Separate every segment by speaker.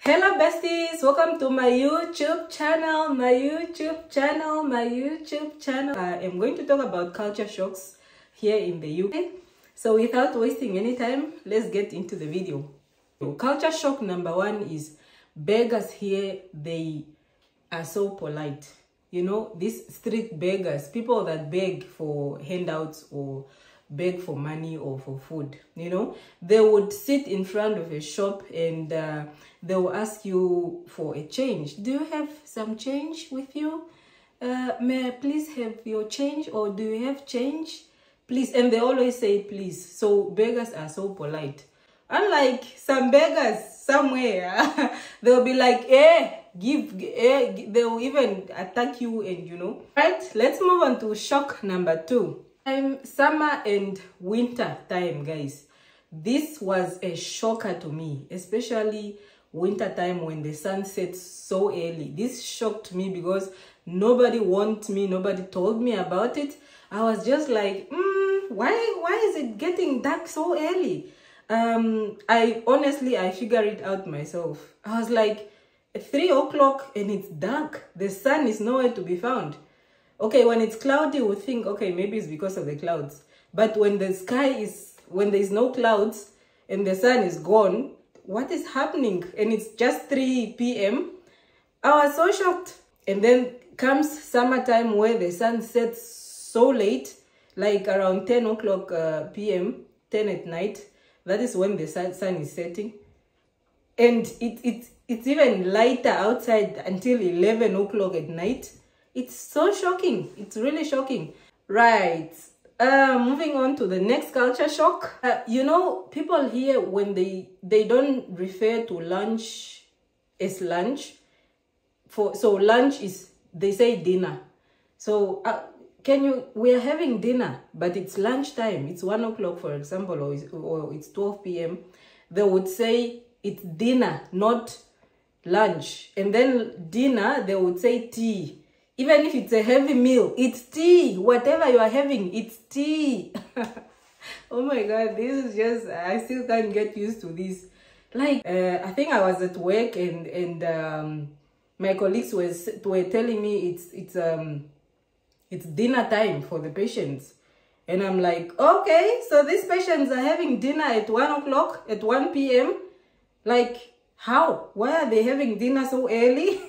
Speaker 1: Hello besties, welcome to my YouTube channel, I am going to talk about culture shocks here in the UK. So without wasting any time, let's get into the video. Culture shock number one is beggars here, they are so polite. You know, these street beggars, people that beg for handouts or beg for money or for food, you know, they would sit in front of a shop and they will ask you for a change. Do you have some change with you? May I please have your change, or do you have change? Please. And they always say please. So beggars are so polite. Unlike some beggars somewhere, they'll be like, they'll even attack you, and you know. Right, let's move on to shock number two. Summer and winter time, guys. This was a shocker to me, especially winter time when the sun sets so early. This shocked me because nobody warned me, nobody told me about it. I was just like, why is it getting dark so early? I figured it out myself. I was like, 3 o'clock and it's dark. The sun is nowhere to be found. Okay, when it's cloudy, we think, okay, maybe it's because of the clouds. But when the sky is, when there's no clouds and the sun is gone, what is happening? And it's just 3 p.m. I was so shocked. And then comes summertime where the sun sets so late, like around 10 o'clock p.m., 10 at night. That is when the sun is setting. And it's even lighter outside until 11 o'clock at night. It's so shocking. It's really shocking. Right. Moving on to the next culture shock. You know, people here, when they don't refer to lunch as lunch. So lunch is, they say dinner. So we are having dinner, but it's lunchtime. It's 1 o'clock, for example, or it's 12 p.m. They would say it's dinner, not lunch. And then dinner, they would say tea. Even if it's a heavy meal, it's tea. Whatever you are having, it's tea. Oh my God, this is just, I still can't get used to this. Like, I think I was at work and my colleagues were telling me it's dinner time for the patients. And I'm like, okay, so these patients are having dinner at 1 o'clock, at 1 p.m. Like, how? Why are they having dinner so early?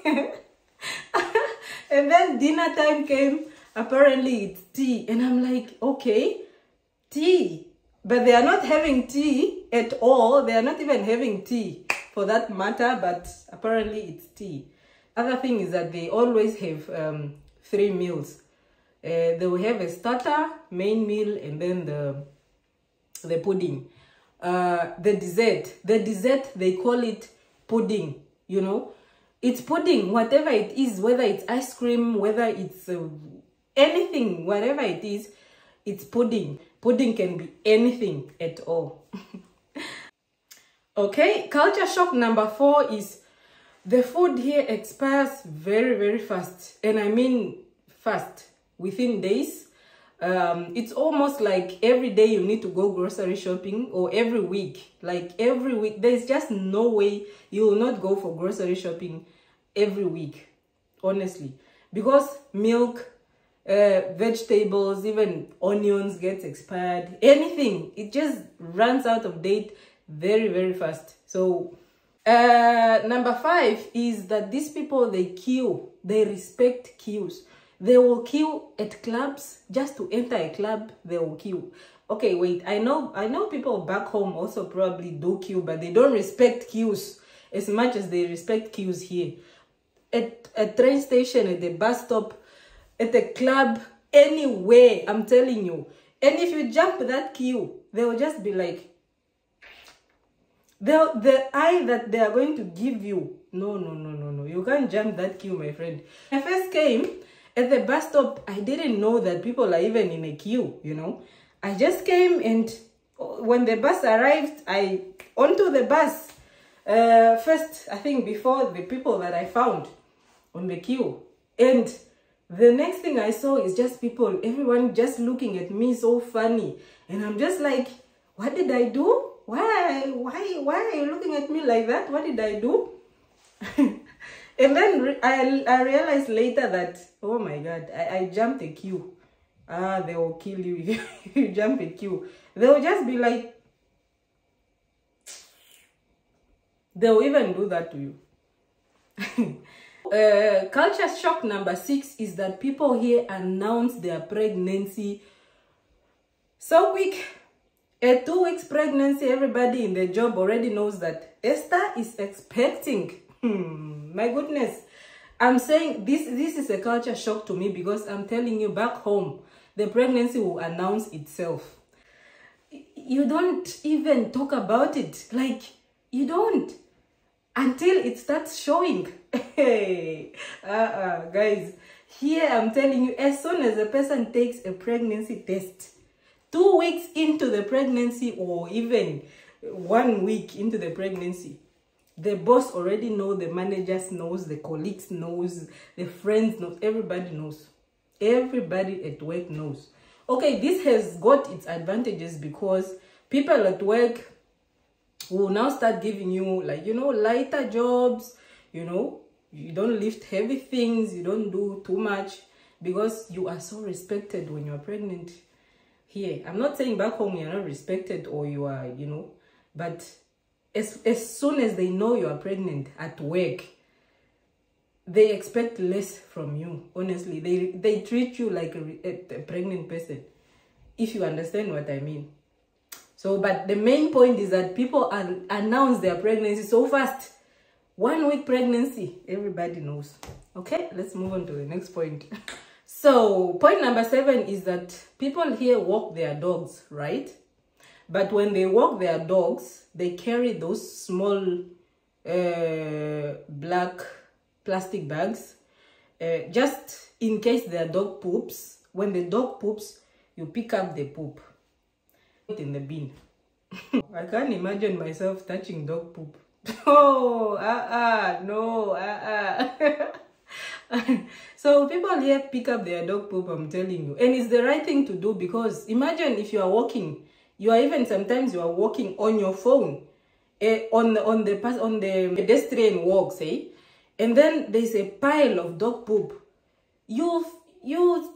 Speaker 1: And then dinner time came, apparently it's tea. And I'm like, okay, tea. But they are not having tea at all. They are not even having tea for that matter, but apparently it's tea. Other thing is that they always have 3 meals. They will have a starter, main meal, and then the pudding. The dessert, they call it pudding, you know. It's pudding, whatever it is, whether it's ice cream, whether it's anything, whatever it is, it's pudding. Pudding can be anything at all. Okay, culture shock number 4 is the food here expires very, very fast. And I mean fast, within days. It's almost like every day you need to go grocery shopping, or every week. Like every week, there's just no way you will not go for grocery shopping every week, honestly. Because milk, vegetables, even onions gets expired. Anything, it just runs out of date very, very fast. So number 5 is that these people, they queue. They respect queues. They will queue at clubs. Just to enter a club, they will queue. Okay, wait, I know people back home also probably do queue, but they don't respect queues as much as they respect queues here. At a train station, at the bus stop, at a club, anywhere, I'm telling you. And if you jump that queue, they will just be like, the eye that they are going to give you. No. You can't jump that queue, my friend. When I first came, at the bus stop, I didn't know that people are even in a queue, you know. I just came, and when the bus arrived, I onto the bus. First, I think before the people that I found on the queue. And the next thing I saw is just people, everyone just looking at me so funny. And I'm just like, what did I do? Why are you looking at me like that? What did I do? And then I realized later that, oh my God, I jumped a queue. They will kill you if you jump a queue. They'll just be like, they'll even do that to you. Culture shock number 6 is that people here announce their pregnancy so quick. A 2 weeks pregnancy, everybody in the job already knows that Esther is expecting. My goodness. I'm saying this is a culture shock to me, because I'm telling you, back home, the pregnancy will announce itself. You don't even talk about it. Like, you don't. Until it starts showing. Hey, guys, here I'm telling you, as soon as a person takes a pregnancy test, 2 weeks into the pregnancy, or even 1 week into the pregnancy, the boss already knows, the managers knows, the colleagues knows, the friends knows, everybody knows. Everybody at work knows. Okay, this has got its advantages, because people at work will now start giving you, like, you know, lighter jobs. You know, you don't lift heavy things, you don't do too much, because you are so respected when you're pregnant. Here, I'm not saying back home you're not respected, or you are, you know, but as soon as they know you are pregnant at work, they expect less from you. Honestly, they treat you like a pregnant person, if you understand what I mean. So, but the main point is that people announce their pregnancy so fast. 1 week pregnancy, everybody knows. Okay, let's move on to the next point. So, point number 7 is that people here walk their dogs, right? But when they walk their dogs, they carry those small black plastic bags, just in case their dog poops. When the dog poops, you pick up the poop in the bin. I can't imagine myself touching dog poop. Oh, no, So people here pick up their dog poop, I'm telling you. And it's the right thing to do, because imagine if you are walking, sometimes you are walking on your phone, on the pedestrian walk, say, and then there's a pile of dog poop. You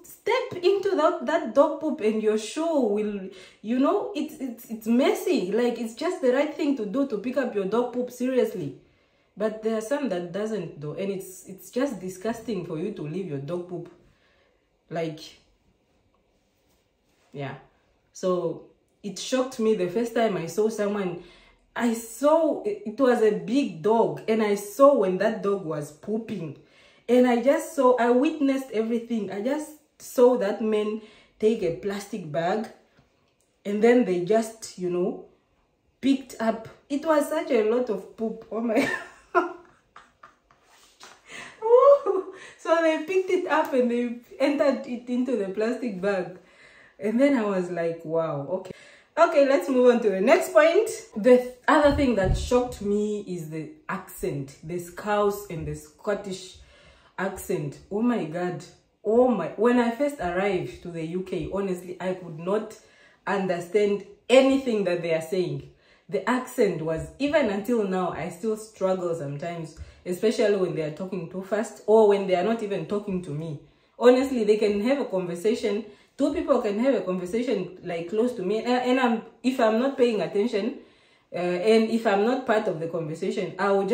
Speaker 1: step into that dog poop, and your shoe will, you know, it's messy. Like, it's just the right thing to do, to pick up your dog poop, seriously. But there are some that doesn't though, and it's just disgusting for you to leave your dog poop. Like, yeah. So it shocked me the first time I saw someone. I saw it was a big dog, and I saw when that dog was pooping. And I witnessed everything. I just saw that man take a plastic bag, and then they just, you know, picked up. It was such a lot of poop. Oh my. So they picked it up and they entered it into the plastic bag. And then I was like, wow, okay. Okay, let's move on to the next point. The other thing that shocked me is the accent. The Scouse and the Scottish accent. Oh my God. Oh my. When I first arrived to the UK, honestly, I could not understand anything that they are saying. The accent was, even until now, I still struggle sometimes, especially when they are talking too fast, or when they are not even talking to me. Honestly, they can have a conversation. 2 people can have a conversation like close to me, and if I'm not paying attention, and if I'm not part of the conversation, I will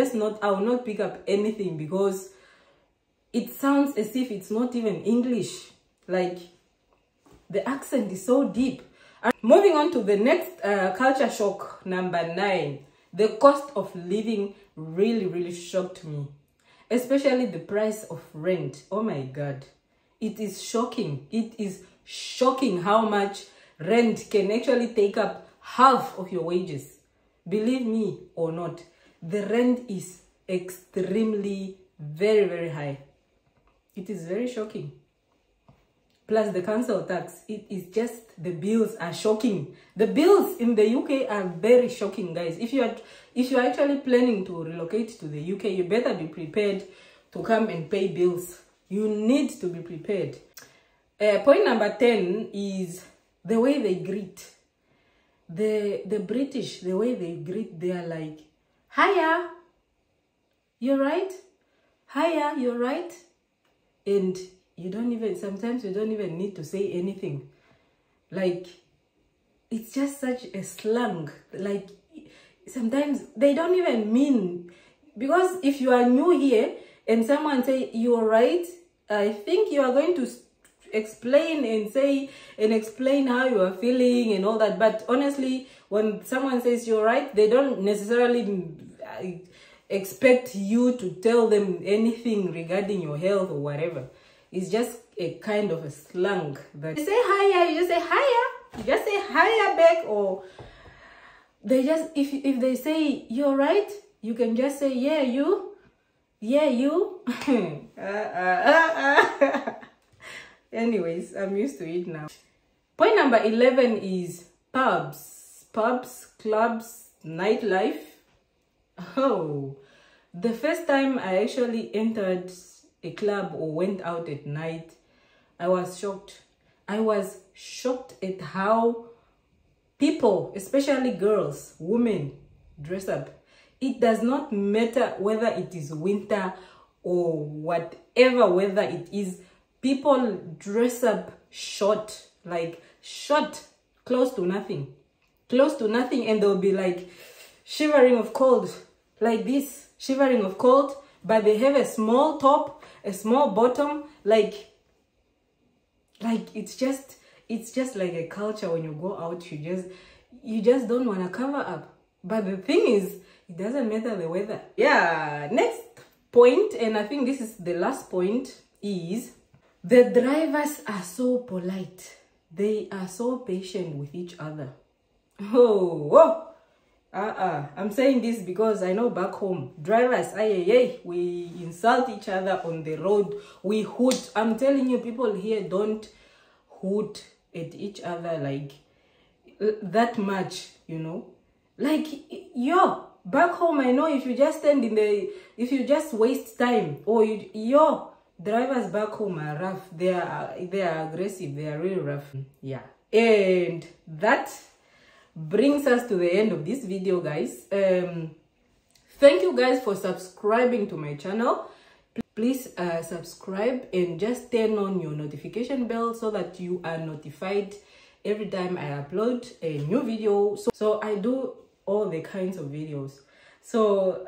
Speaker 1: not pick up anything, because it sounds as if it's not even English. Like, the accent is so deep. Moving on to the next culture shock, number 9. The cost of living really shocked me, especially the price of rent. Oh my God, it is shocking. It is shocking how much rent can actually take up half of your wages. Believe me or not, the rent is extremely very high. It is very shocking. Plus the council tax, it is just, the bills are shocking. The bills in the UK are very shocking, guys. If you are actually planning to relocate to the UK, you better be prepared to come and pay bills. You need to be prepared. Point number 10 is the way they greet. The British, the way they greet, they are like, hiya. you're right. Hiya, you're right. And you don't even, sometimes you don't even need to say anything. Like, it's just such a slang. Like, sometimes they don't even mean, because if you are new here and someone say, you're right, I think you are going to explain and explain how you are feeling and all that. But honestly, when someone says you're right, they don't necessarily expect you to tell them anything regarding your health or whatever. It's just a kind of a slang that you say hiya, you just say hiya, you just say hiya back. Or they just, if they say you're right, you can just say yeah you. Anyways, I'm used to it now. Point number 11 is pubs, clubs, nightlife. Oh, the first time I actually entered a club or went out at night, I was shocked. I was shocked at how people, especially girls, women, dress up. It does not matter whether it is winter or whatever weather it is. People dress up short, like short, close to nothing, and they'll be like shivering of cold, like this, shivering of cold, but they have a small top, a small bottom, like it's just like a culture. When you go out, you just don't want to cover up. But the thing is, it doesn't matter the weather. Yeah, next point, and I think this is the last point, is the drivers are so polite. They are so patient with each other. I'm saying this because I know back home, drivers, we insult each other on the road. We hoot. I'm telling you, people here don't hoot at each other like that much, you know. Like, back home, I know if you just stand if you just waste time, or drivers back home are rough. They are aggressive. They are really rough. Yeah. And that brings us to the end of this video, guys. Thank you guys for subscribing to my channel. Please subscribe and just turn on your notification bell so that you are notified every time I upload a new video. So I do all the kinds of videos. So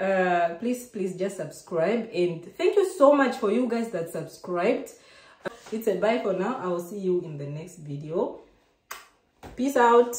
Speaker 1: please just subscribe, and thank you so much for you guys that subscribed. It's a bye for now. I will see you in the next video. Peace out.